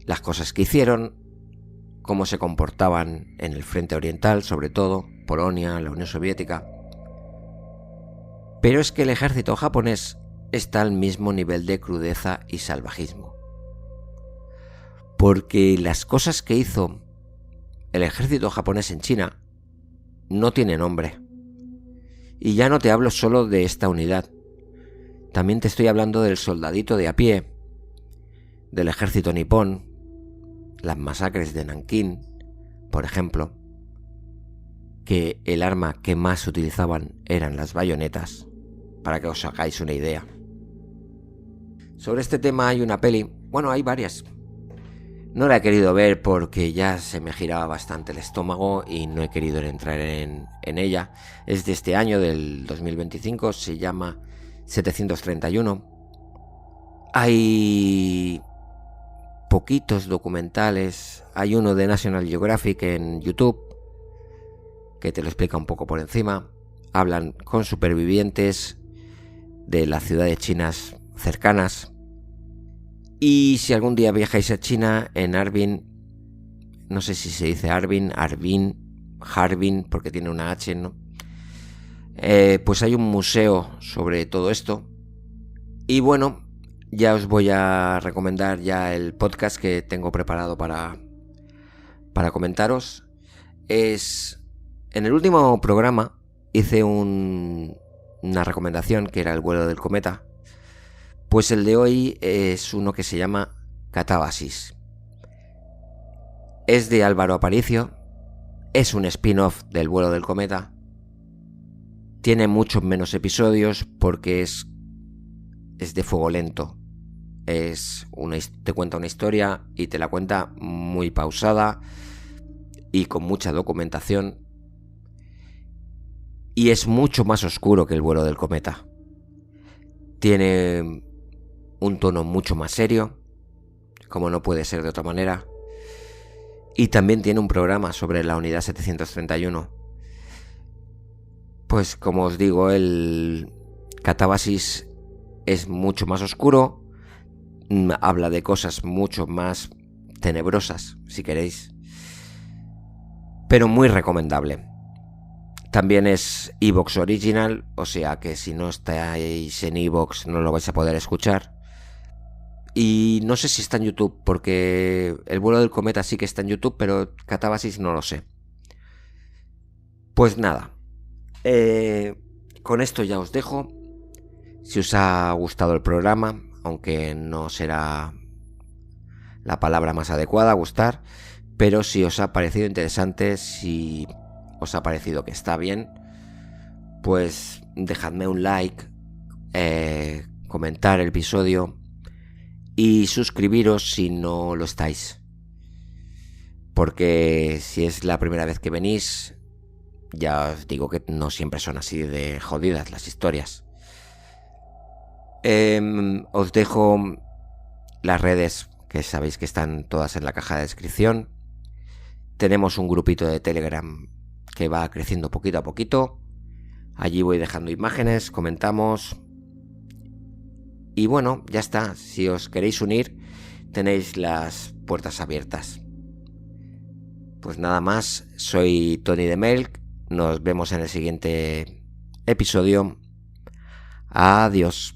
[SPEAKER 2] Las cosas que hicieron, cómo se comportaban en el frente oriental, sobre todo, Polonia, la Unión Soviética. Pero es que el ejército japonés está al mismo nivel de crudeza y salvajismo. Porque las cosas que hizo el ejército japonés en China no tienen nombre. Y ya no te hablo solo de esta unidad. También te estoy hablando del soldadito de a pie, del ejército nipón, las masacres de Nankín, por ejemplo, que el arma que más utilizaban eran las bayonetas, para que os hagáis una idea. Sobre este tema hay una peli, hay varias. No la he querido ver porque ya se me giraba bastante el estómago y no he querido entrar en ella. Es de este año, del 2025, se llama 731. Hay poquitos documentales, hay uno de National Geographic en YouTube que te lo explica un poco por encima. Hablan con supervivientes de las ciudades chinas cercanas. Y si algún día viajáis a China, en Harbin, no sé si se dice Harbin, porque tiene una H, ¿no? Pues hay un museo sobre todo esto. Y ya os voy a recomendar ya el podcast que tengo preparado para comentaros. En el último programa hice una recomendación que era el vuelo del cometa. Pues el de hoy es uno que se llama Catábasis. Es de Álvaro Aparicio. Es un spin-off del vuelo del cometa. Tiene muchos menos episodios porque es de fuego lento. Te cuenta una historia y te la cuenta muy pausada y con mucha documentación. Y es mucho más oscuro que el vuelo del cometa. Tiene un tono mucho más serio, como no puede ser de otra manera. Y también tiene un programa sobre la unidad 731. Pues como os digo, el Catábasis es mucho más oscuro. Habla de cosas mucho más tenebrosas, si queréis. Pero muy recomendable. También es iVoox Original, o sea que si no estáis en iVoox no lo vais a poder escuchar. Y no sé si está en YouTube, porque el vuelo del cometa sí que está en YouTube, pero Catábasis no lo sé. Pues nada, con esto ya os dejo. Si os ha gustado el programa, aunque no será la palabra más adecuada, gustar, pero si os ha parecido interesante, si os ha parecido que está bien, pues dejadme un like, comentar el episodio y suscribiros si no lo estáis, porque si es la primera vez que venís, ya os digo que no siempre son así de jodidas las historias. Os dejo las redes, que sabéis que están todas en la caja de descripción. Tenemos un grupito de Telegram que va creciendo poquito a poquito. Allí voy dejando imágenes, comentamos. Y bueno, ya está. Si os queréis unir, tenéis las puertas abiertas. Pues nada más, soy Tony de Melk. Nos vemos en el siguiente episodio. Adiós.